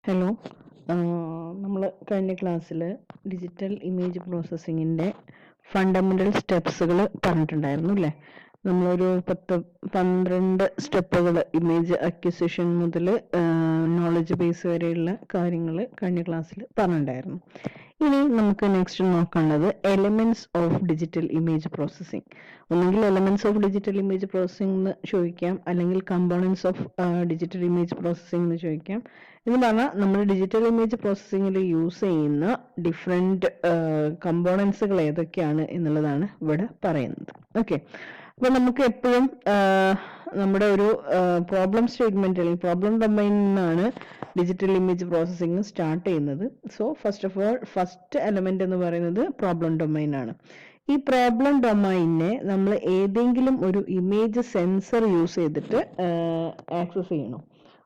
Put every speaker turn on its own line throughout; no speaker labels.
Hello, നമ്മൾ കഴിഞ്ഞ ക്ലാസ്സിൽ ഡിജിറ്റൽ ഇമേജ് പ്രോസസ്സിങ്ങിൻ്റെ ഫണ്ടമെൻ്റൽ സ്റ്റെപ്സുകൾ പറഞ്ഞിട്ടുണ്ടായിരുന്നു അല്ലേ? നമ്മളൊരു 12 സ്റ്റെപ്പുകൾ ഇമേജ് അക്വിസിഷൻ മുതൽ നോളജ് ബേസ് വരെയുള്ള കാര്യങ്ങൾ കഴിഞ്ഞ ക്ലാസ്സിൽ പറഞ്ഞിട്ടുണ്ടായിരുന്നു. ഇനി നമുക്ക് നെക്സ്റ്റ് നോക്കേണ്ടത് elements of digital image processing. ഒന്നെങ്കിൽ elements of digital image processing എന്ന് ചോദിക്കാം, അല്ലെങ്കിൽ components of digital image processing എന്ന് ചോദിക്കാം. എന്ന് പറഞ്ഞാൽ നമ്മൾ ഡിജിറ്റൽ ഇമേജ് പ്രോസസ്സിങ്ങിൽ യൂസ് ചെയ്യുന്ന ഡിഫറെന്റ് കമ്പോണൻസുകൾ ഏതൊക്കെയാണ് എന്നുള്ളതാണ് ഇവിടെ പറയുന്നത്. ഓക്കെ, അപ്പൊ നമുക്ക് എപ്പോഴും നമ്മുടെ ഒരു പ്രോബ്ലം സ്റ്റേറ്റ്മെന്റ് അല്ലെങ്കിൽ പ്രോബ്ലം ഡൊമൈനിൽ നിന്നാണ് ഡിജിറ്റൽ ഇമേജ് പ്രോസസ്സിംഗ് സ്റ്റാർട്ട് ചെയ്യുന്നത്. So first of all first element എന്ന് പറയുന്നത് പ്രോബ്ലം ഡൊമൈൻ ആണ്. ഈ പ്രോബ്ലം ഡൊമൈനെ നമ്മൾ ഏതെങ്കിലും ഒരു ഇമേജ് സെൻസർ യൂസ് ചെയ്തിട്ട് ആക്സസ് ചെയ്യണം.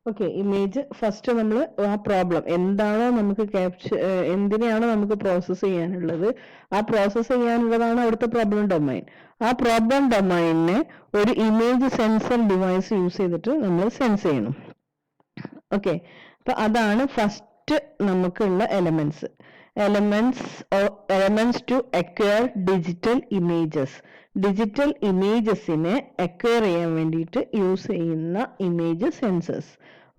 ഓക്കെ, ഇമേജ് ഫസ്റ്റ് നമ്മൾ ആ പ്രോബ്ലം എന്താണോ നമുക്ക് എന്തിനെയാണോ നമുക്ക് പ്രോസസ്സ് ചെയ്യാനുള്ളത്, ആ പ്രോസസ്സ് ചെയ്യാനുള്ളതാണ് അവിടുത്തെ പ്രോബ്ലം ഡൊമൈൻ. ആ പ്രോബ്ലം ഡൊമൈനെ ഒരു ഇമേജ് സെൻസർ ഡിവൈസ് യൂസ് ചെയ്തിട്ട് നമ്മൾ സെൻസ് ചെയ്യണം. ഓക്കെ, അപ്പൊ അതാണ് ഫസ്റ്റ് നമുക്കുള്ള elements. Elements to acquire digital images. Digital ഇമേജസിനെ അക്വയർ ചെയ്യാൻ വേണ്ടിയിട്ട് യൂസ് ചെയ്യുന്ന ഇമേജ് സെൻസേഴ്സ്.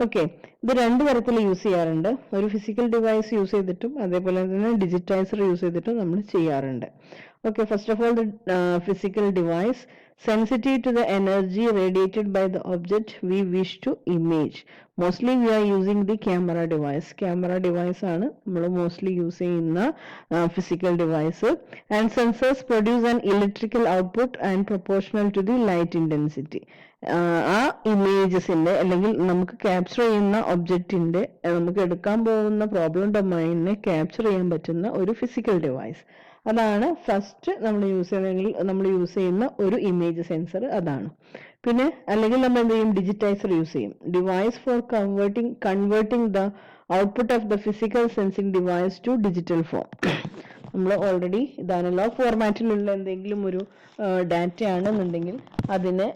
ഓക്കെ, ഇത് രണ്ട് തരത്തിൽ യൂസ് ചെയ്യാറുണ്ട്. ഒരു ഫിസിക്കൽ ഡിവൈസ് യൂസ് ചെയ്തിട്ടും അതേപോലെ തന്നെ ഡിജിറ്റൈസർ യൂസ് ചെയ്തിട്ടും നമ്മൾ ചെയ്യാറുണ്ട്. Okay, first of all, the physical device sensitive to the energy radiated by the object we wish to image. Mostly we are using the camera device. Camera device ആണ് നമ്മൾ mostly use ചെയ്യുന്ന physical device. And sensors produce an electrical output and proportional to the light intensity. ആ ഇമേജസിന്റെ അല്ലെങ്കിൽ നമുക്ക് capture ചെയ്യുന്ന ഒബ്ജക്റ്റിന്റെ നമുക്ക് എടുക്കാൻ പോകുന്ന പ്രോബ്ലം ഡൊമൈനെ ക്യാപ്ചർ ചെയ്യാൻ പറ്റുന്ന ഒരു ഫിസിക്കൽ ഡിവൈസ്. അതാണ് ഫസ്റ്റ് നമ്മൾ യൂസ് ചെയ്യുന്ന ഒരു ഇമേജ് സെൻസർ അതാണ്. പിന്നെ അല്ലെങ്കിൽ നമ്മൾ എന്ത് ചെയ്യും, ഡിജിറ്റൈസർ യൂസ് ചെയ്യും. Device for converting the output of the physical sensing device to digital form. നമ്മൾ ഓൾറെഡി ഇത് അനലോഗ് ഫോർമാറ്റിലുള്ള എന്തെങ്കിലും ഒരു ഡാറ്റ ആണെന്നുണ്ടെങ്കിൽ അതിനെ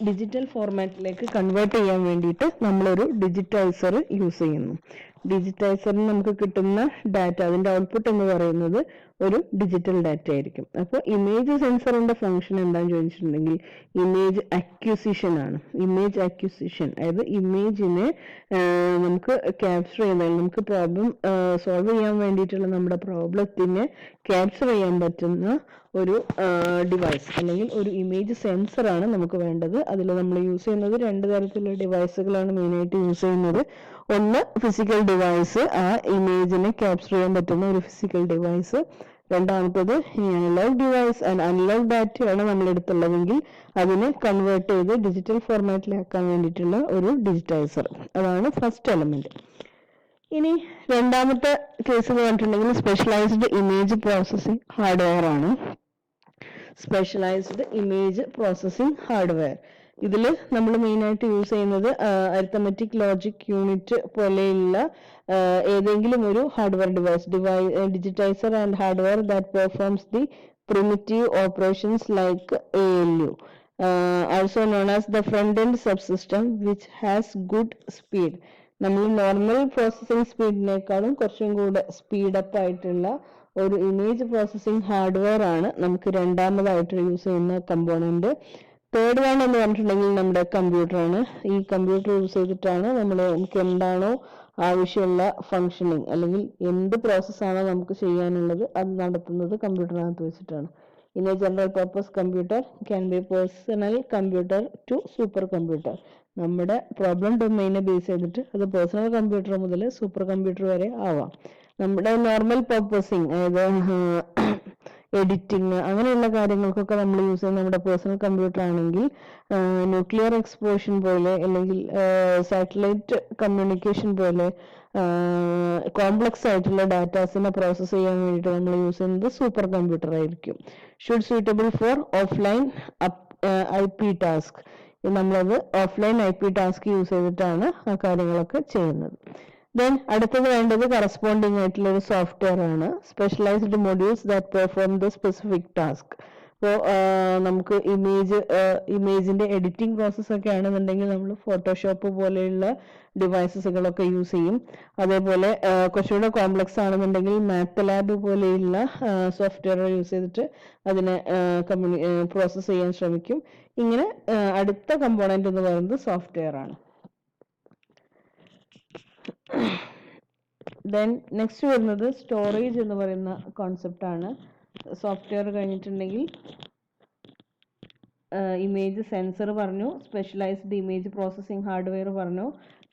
ഡിജിറ്റൽ ഫോർമാറ്റിലേക്ക് കൺവേർട്ട് ചെയ്യാൻ വേണ്ടിയിട്ട് നമ്മളൊരു ഡിജിറ്റൈസർ യൂസ് ചെയ്യുന്നു. ഡിജിറ്റൈസറിന് നമുക്ക് കിട്ടുന്ന ഡാറ്റ, അതിന്റെ ഔട്ട്പുട്ട് എന്ന് പറയുന്നത് ഒരു ഡിജിറ്റൽ ഡാറ്റ ആയിരിക്കും. അപ്പോൾ ഇമേജ് സെൻസറിന്റെ ഫംഗ്ഷൻ എന്താണെന്ന് ചോദിച്ചിട്ടുണ്ടെങ്കിൽ ഇമേജ് അക്വിസിഷൻ ആണ്. ഇമേജ് അക്വിസിഷൻ അതായത് ഇമേജിനെ നമുക്ക് ക്യാപ്ചർ ചെയ്യുന്ന, നമുക്ക് പ്രോബ്ലം സോൾവ് ചെയ്യാൻ വേണ്ടിയിട്ടുള്ള നമ്മുടെ പ്രോബ്ലത്തിനെ ക്യാപ്ചർ ചെയ്യാൻ പറ്റുന്ന ഒരു ഡിവൈസ് അല്ലെങ്കിൽ ഒരു ഇമേജ് സെൻസർ ആണ് നമുക്ക് വേണ്ടത്. അതിൽ നമ്മൾ യൂസ് ചെയ്യുന്നത് രണ്ട് തരത്തിലുള്ള ഡിവൈസുകളാണ് മെയിനായിട്ട് യൂസ് ചെയ്യുന്നത്. ഒന്ന് ഫിസിക്കൽ ഡിവൈസ്, ആ ഇമേജിനെ ക്യാപ്ചർ ചെയ്യാൻ പറ്റുന്ന ഒരു ഫിസിക്കൽ ഡിവൈസ്. രണ്ടാമത്തത് അനലോഗ് ഡിവൈസ്. അനലോഗ് ഡാറ്റയാണ് നമ്മൾ എടുത്തുള്ളതെങ്കിൽ അതിനെ കൺവേർട്ട് ചെയ്ത് ഡിജിറ്റൽ ഫോർമാറ്റിലാക്കാൻ വേണ്ടിയിട്ടുള്ള ഒരു ഡിജിറ്റൈസർ. അതാണ് ഫസ്റ്റ് എലമെന്റ്. ഇനി രണ്ടാമത്തെ കേസ് എന്ന് പറഞ്ഞിട്ടുണ്ടെങ്കിൽ സ്പെഷ്യലൈസ്ഡ് ഇമേജ് പ്രോസസ്സിംഗ് ഹാർഡ്വെയർ ആണ്. സ്പെഷ്യലൈസ്ഡ് ഇമേജ് പ്രോസസ്സിംഗ് ഹാർഡ്വെയർ ഇതിൽ നമ്മൾ മെയിനായിട്ട് യൂസ് ചെയ്യുന്നത് അരിത്തമെറ്റിക് ലോജിക് യൂണിറ്റ് പോലെയുള്ള ഏതെങ്കിലും ഒരു hardware digitiser and hardware that performs the primitive operations like ALU, also known as the front-end subsystem, which has good speed. നമ്മൾ normal processing സ്പീഡിനേക്കാളും കുറച്ചും കൂടെ സ്പീഡപ്പ് ആയിട്ടുള്ള ഒരു ഇമേജ് പ്രോസസ്സിംഗ് ഹാർഡ്വെയർ ആണ് നമുക്ക് രണ്ടാമതായിട്ട് യൂസ് ചെയ്യുന്ന കമ്പോണന്റ്. തേർഡ് വൺ എന്ന് പറഞ്ഞിട്ടുണ്ടെങ്കിൽ നമ്മുടെ കമ്പ്യൂട്ടറാണ്. ഈ കമ്പ്യൂട്ടർ യൂസ് ചെയ്തിട്ടാണ് നമുക്ക് എന്താണോ ആവശ്യമുള്ള ഫങ്ഷനിങ് അല്ലെങ്കിൽ എന്ത് പ്രോസസ്സാണോ നമുക്ക് ചെയ്യാനുള്ളത് അത് നടത്തുന്നത് കമ്പ്യൂട്ടറിനകത്ത് വെച്ചിട്ടാണ്. In a general purpose computer can be personal computer to super computer. നമ്മുടെ പ്രോബ്ലം ഡൊമൈനെ ബേസ് ചെയ്തിട്ട് അത് പേഴ്സണൽ കമ്പ്യൂട്ടർ മുതൽ സൂപ്പർ കമ്പ്യൂട്ടർ വരെ ആവാം. നമ്മുടെ നോർമൽ പർപ്പസിങ് അതായത് എഡിറ്റിങ് അങ്ങനെയുള്ള കാര്യങ്ങൾക്കൊക്കെ നമ്മൾ യൂസ് ചെയ്യുന്ന നമ്മുടെ പേഴ്സണൽ കമ്പ്യൂട്ടർ ആണെങ്കിൽ ന്യൂക്ലിയർ എക്സ്പ്ലോഷൻ പോലെ അല്ലെങ്കിൽ സാറ്റലൈറ്റ് കമ്മ്യൂണിക്കേഷൻ പോലെ കോംപ്ലക്സ് ആയിട്ടുള്ള ഡാറ്റാസിനെ പ്രോസസ് ചെയ്യാൻ വേണ്ടിയിട്ട് നമ്മൾ യൂസ് ചെയ്യുന്നത് സൂപ്പർ കമ്പ്യൂട്ടർ ആയിരിക്കും. Should suitable for offline IP task. നമ്മളത് ഓഫ്ലൈൻ IP ടാസ്ക് യൂസ് ചെയ്തിട്ടാണ് ആ കാര്യങ്ങളൊക്കെ ചെയ്യുന്നത്. ദെൻ അടുത്തത് വേണ്ടത് കറസ്പോണ്ടിങ് ആയിട്ടുള്ള ഒരു സോഫ്റ്റ്വെയർ ആണ്. Specialised modules that perform the specific task. ഇപ്പോൾ നമുക്ക് ഇമേജിൻ്റെ എഡിറ്റിംഗ് പ്രോസസ്സൊക്കെ ആണെന്നുണ്ടെങ്കിൽ നമ്മൾ ഫോട്ടോഷോപ്പ് പോലെയുള്ള ഡിവൈസസുകളൊക്കെ യൂസ് ചെയ്യും. അതേപോലെ കുറച്ചുകൂടെ കോംപ്ലക്സ് ആണെന്നുണ്ടെങ്കിൽ മാത്ത് ലാബ് പോലെയുള്ള സോഫ്റ്റ്വെയർ യൂസ് ചെയ്തിട്ട് അതിനെ പ്രോസസ്സ് ചെയ്യാൻ ശ്രമിക്കും. ഇങ്ങനെ അടുത്ത കമ്പോണന്റ് എന്ന് പറയുന്നത് സോഫ്റ്റ്വെയർ ആണ്. ദെൻ നെക്സ്റ്റ് വരുന്നത് സ്റ്റോറേജ് എന്ന് പറയുന്ന കോൺസെപ്റ്റ് ആണ്. സോഫ്റ്റ്വെയർ കഴിഞ്ഞിട്ടുണ്ടെങ്കിൽ ഇമേജ് സെൻസർ പറഞ്ഞു, സ്പെഷ്യലൈസ്ഡ് ഇമേജ് പ്രോസസ്സിംഗ് ഹാർഡ്വെയർ പറഞ്ഞു,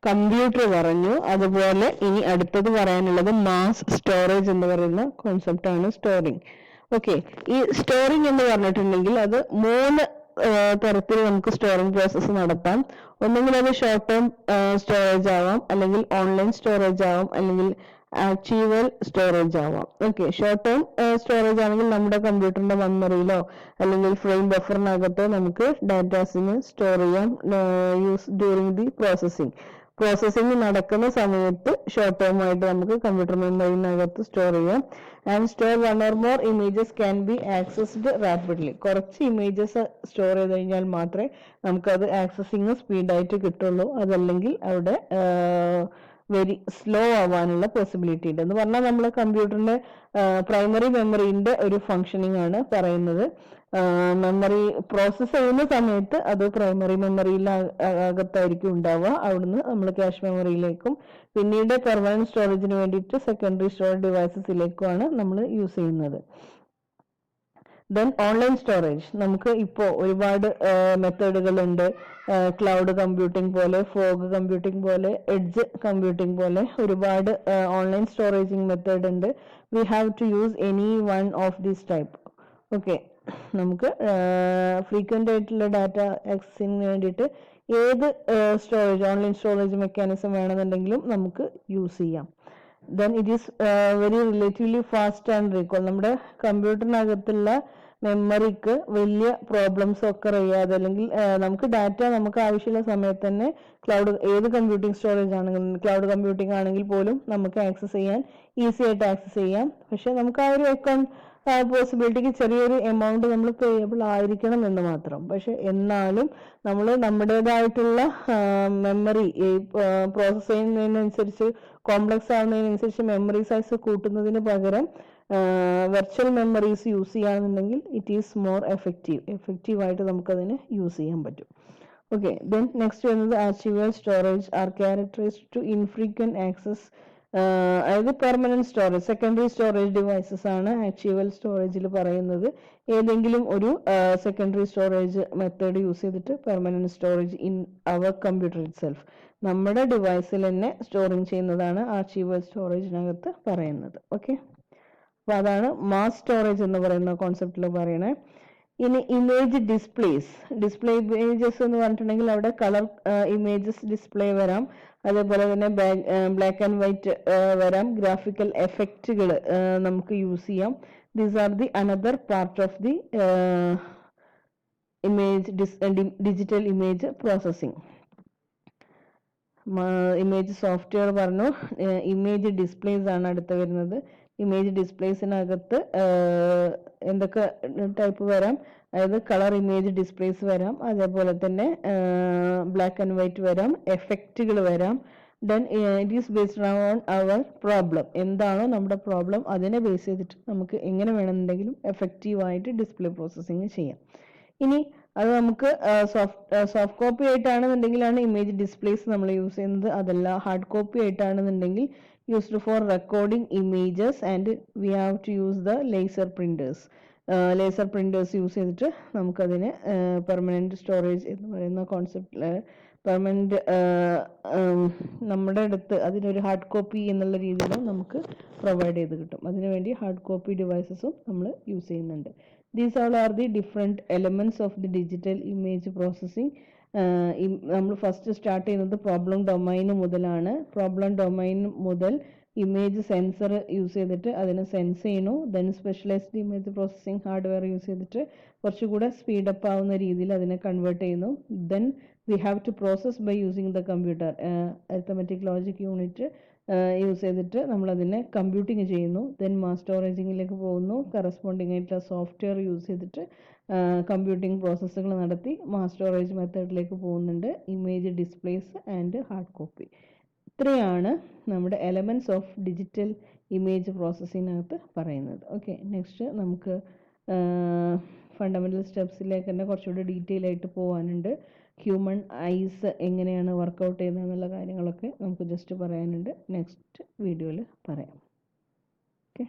കമ്പ്യൂട്ടർ പറഞ്ഞു. അതുപോലെ ഇനി അടുത്തത് പറയാനുള്ളത് മാസ് സ്റ്റോറേജ് എന്ന് പറയുന്ന കോൺസെപ്റ്റ് ആണ്, സ്റ്റോറിങ്. ഓക്കെ, ഈ സ്റ്റോറിങ് എന്ന് പറഞ്ഞിട്ടുണ്ടെങ്കിൽ അത് 3 തരത്തിൽ നമുക്ക് സ്റ്റോറിങ് പ്രോസസ്സ് നടത്താം. ഒന്നെങ്കിൽ അത് ഷോർട്ട് ടേം സ്റ്റോറേജ് ആവാം, അല്ലെങ്കിൽ ഓൺലൈൻ സ്റ്റോറേജ് ആവാം, അല്ലെങ്കിൽ ആക്ച്വൽ സ്റ്റോറേജ് ആവാം. ഓക്കെ, ഷോർട്ട് ടേം സ്റ്റോറേജ് ആണെങ്കിൽ നമ്മുടെ കമ്പ്യൂട്ടറിന്റെ മെമ്മറിയിലോ അല്ലെങ്കിൽ ഫ്രെയിം ബഫറിനകത്തോ നമുക്ക് ഡാറ്റാസിന് സ്റ്റോർ ചെയ്യാം യൂസ് ഡ്യൂറിങ് ദി പ്രോസസ്സിംഗ് നടക്കുന്ന സമയത്ത് ഷോർട്ട് ടേം ആയിട്ട് നമുക്ക് കമ്പ്യൂട്ടർ മെമ്മറിനകത്ത് സ്റ്റോർ ചെയ്യാം. And store 1 or more images can be accessed rapidly. കുറച്ച് ഇമേജസ് സ്റ്റോർ ചെയ്ത് കഴിഞ്ഞാൽ മാത്രമേ നമുക്കത് ആക്സസിങ് സ്പീഡായിട്ട് കിട്ടുള്ളൂ. അതല്ലെങ്കിൽ അവിടെ വെരി സ്ലോ ആവാനുള്ള പോസിബിലിറ്റി ഉണ്ട്. എന്ന് പറഞ്ഞാൽ നമ്മൾ കമ്പ്യൂട്ടറിന്റെ പ്രൈമറി മെമ്മറിന്റെ ഒരു ഫങ്ഷനിങ് ആണ് പറയുന്നത്. മെമ്മറി പ്രോസസ്സ് ചെയ്യുന്ന സമയത്ത് അത് പ്രൈമറി മെമ്മറിയിൽ അകത്തായിരിക്കും ഉണ്ടാവുക. അവിടുന്ന് നമ്മൾ ക്യാഷ് മെമ്മറിയിലേക്കും പിന്നീട് പെർമനന്റ് സ്റ്റോറേജിന് വേണ്ടിയിട്ട് സെക്കൻഡറി സ്റ്റോറേജ് ഡിവൈസസിലേക്കുമാണ് നമ്മൾ യൂസ് ചെയ്യുന്നത്. ദെൻ ഓൺലൈൻ സ്റ്റോറേജ്, നമുക്ക് ഇപ്പോൾ ഒരുപാട് മെത്തേഡുകളുണ്ട്. ക്ലൗഡ് കമ്പ്യൂട്ടിംഗ് പോലെ, ഫോഗ് കമ്പ്യൂട്ടിംഗ് പോലെ, എഡ്ജ് കമ്പ്യൂട്ടിംഗ് പോലെ ഒരുപാട് ഓൺലൈൻ സ്റ്റോറേജിങ് മെത്തേഡ് ഉണ്ട്. We have to use any one of these type. Okay, നമുക്ക് ഫ്രീക്വൻ്റ് ആയിട്ടുള്ള ഡാറ്റ ആക്സസിന് വേണ്ടിയിട്ട് ഏത് ഓൺലൈൻ സ്റ്റോറേജ് മെക്കാനിസം വേണമെന്നുണ്ടെങ്കിലും നമുക്ക് യൂസ് ചെയ്യാം. Then it is very relatively fast and recall. നമ്മുടെ കമ്പ്യൂട്ടറിനകത്തുള്ള മെമ്മറിക്ക് വലിയ പ്രോബ്ലംസ് ഒക്കെ അറിയാതെ, അല്ലെങ്കിൽ നമുക്ക് ഡാറ്റ നമുക്ക് ആവശ്യമുള്ള സമയത്ത് തന്നെ ഏത് കമ്പ്യൂട്ടിംഗ് സ്റ്റോറേജ് ആണെങ്കിലും, ക്ലൗഡ് കമ്പ്യൂട്ടിംഗ് ആണെങ്കിൽ പോലും നമുക്ക് ആക്സസ് ചെയ്യാൻ ഈസി ആയിട്ട് ആക്സസ് ചെയ്യാം. പക്ഷെ നമുക്ക് ആ ഒരു അക്കൗണ്ട് പോസിബിലിറ്റിക്ക് ചെറിയൊരു എമൗണ്ട് നമ്മൾ പേയബിൾ ആയിരിക്കണം എന്ന് മാത്രം. പക്ഷെ എന്നാലും നമ്മൾ നമ്മുടേതായിട്ടുള്ള മെമ്മറി പ്രോസസ് ചെയ്യുന്നതിനനുസരിച്ച് കോംപ്ലക്സ് ആവുന്നതിനനുസരിച്ച് മെമ്മറി സൈസ് കൂട്ടുന്നതിന് പകരം വെർച്വൽ മെമ്മറീസ് യൂസ് ചെയ്യുകയാണെന്നുണ്ടെങ്കിൽ ഇറ്റ് ഈസ് മോർ എഫക്റ്റീവായിട്ട് നമുക്കതിനെ യൂസ് ചെയ്യാൻ പറ്റും. ഓക്കെ, ദെൻ നെക്സ്റ്റ് വരുന്നത് archival storage are characterised to infrequent access. അതായത് permanent storage, secondary storage devices ആണ് ആക്ച്വൽ സ്റ്റോറേജിൽ പറയുന്നത്. ഏതെങ്കിലും ഒരു സെക്കൻഡറി സ്റ്റോറേജ് മെത്തേഡ് യൂസ് ചെയ്തിട്ട് permanent storage in our computer itself, നമ്മുടെ ഡിവൈസിൽ തന്നെ സ്റ്റോറിങ് ചെയ്യുന്നതാണ് ആർച്ചിവൽ സ്റ്റോറേജിനകത്ത് പറയുന്നത്. ഓക്കെ, അപ്പൊ അതാണ് മാസ് സ്റ്റോറേജ് എന്ന് പറയുന്ന കോൺസെപ്റ്റിൽ പറയണേ. ഇനി ഇമേജ് ഡിസ്പ്ലേ ഇമേജസ് എന്ന് പറഞ്ഞിട്ടുണ്ടെങ്കിൽ അവിടെ കളർ ഇമേജസ് ഡിസ്പ്ലേ വരാം, അതേപോലെ തന്നെ ബ്ലാക്ക് ആൻഡ് വൈറ്റ് വരാം, ഗ്രാഫിക്കൽ എഫക്റ്റുകൾ നമുക്ക് യൂസ് ചെയ്യാം. These are the another part of the digital image processing. Image software പറഞ്ഞു. ഇമേജ് ഡിസ്പ്ലേസ് ആണ് അടുത്ത് വരുന്നത്. ഇമേജ് ഡിസ്പ്ലേസിനകത്ത് എന്തൊക്കെ ടൈപ്പ് വരാം, അതായത് കളർ ഇമേജ് ഡിസ്പ്ലേസ് വരാം, അതേപോലെ തന്നെ ബ്ലാക്ക് ആൻഡ് വൈറ്റ് വരാം, എഫക്റ്റുകൾ വരാം. Then it is based on our problem, എന്താണോ നമ്മുടെ പ്രോബ്ലം അതിനെ ബേസ് ചെയ്തിട്ട് നമുക്ക് എങ്ങനെ വേണമെന്നുണ്ടെങ്കിലും എഫക്റ്റീവായിട്ട് ഡിസ്പ്ലേ പ്രോസസ്സിങ് ചെയ്യാം. ഇനി അത് നമുക്ക് സോഫ്റ്റ് കോപ്പി ആയിട്ടാണെന്നുണ്ടെങ്കിലാണ് ഇമേജ് ഡിസ്പ്ലേസ് നമ്മൾ യൂസ് ചെയ്യുന്നത്. അതല്ല ഹാർഡ് കോപ്പി ആയിട്ടാണെന്നുണ്ടെങ്കിൽ used for recording images and we have to use the laser printers use ചെയ്തിട്ട് നമുക്കതിനെ പെർമനന്റ് സ്റ്റോറേജ് എന്ന് പറയുന്ന കോൺസെപ്റ്റിൽ പെർമനന്റ് നമ്മുടെ അടുത്ത് അതിനൊരു ഹാർഡ് കോപ്പി എന്നുള്ള രീതിയിലും നമുക്ക് പ്രൊവൈഡ് ചെയ്ത് കിട്ടും. അതിനുവേണ്ടി ഹാർഡ് കോപ്പി ഡിവൈസസും നമ്മൾ യൂസ് ചെയ്യുന്നുണ്ട്. These all are the different elements of the digital image processing. നമ്മൾ ഫസ്റ്റ് സ്റ്റാർട്ട് ചെയ്യുന്നത് പ്രോബ്ലം ഡൊമൈൻ മുതലാണ്. പ്രോബ്ലം ഡൊമൈൻ മുതൽ ഇമേജ് സെൻസർ യൂസ് ചെയ്തിട്ട് അതിനെ സെൻസ് ചെയ്യുന്നു. Then specialized image processing hardware use ചെയ്തിട്ട് കുറച്ചുകൂടെ സ്പീഡപ്പ് ആവുന്ന രീതിയിൽ അതിനെ കൺവേർട്ട് ചെയ്യുന്നു. Then we have to process by using the computer, arithmetic logic unit use ചെയ്തിട്ട് നമ്മളതിനെ കമ്പ്യൂട്ടിങ് ചെയ്യുന്നു. ദെൻ മാസ് സ്റ്റോറേജിങ്ങിലേക്ക് പോകുന്നു. കറസ്പോണ്ടിങ് ആയിട്ടുള്ള സോഫ്റ്റ്വെയർ യൂസ് ചെയ്തിട്ട് കമ്പ്യൂട്ടിംഗ് പ്രോസസ്സുകൾ നടത്തി മാസ് സ്റ്റോറേജ് മെത്തേഡിലേക്ക് പോകുന്നുണ്ട്. Image displace and hard copy. ഇത്രയാണ് നമ്മുടെ എലമെന്റ്സ് ഓഫ് ഡിജിറ്റൽ ഇമേജ് പ്രോസസ്സിനകത്ത് പറയുന്നത്. ഓക്കെ, നെക്സ്റ്റ് നമുക്ക് ഫണ്ടമെന്റൽ സ്റ്റെപ്സിലേക്ക് തന്നെ കുറച്ചുകൂടി ഡീറ്റെയിൽ ആയിട്ട് പോകാനുണ്ട്. ഹ്യൂമൻ ഐസ് എങ്ങനെയാണ് വർക്കൗട്ട് ചെയ്യുന്നത് എന്നുള്ള കാര്യങ്ങളൊക്കെ നമുക്ക് ജസ്റ്റ് പറയാനുണ്ട്. നെക്സ്റ്റ് വീഡിയോയിൽ പറയാം. ഓക്കെ.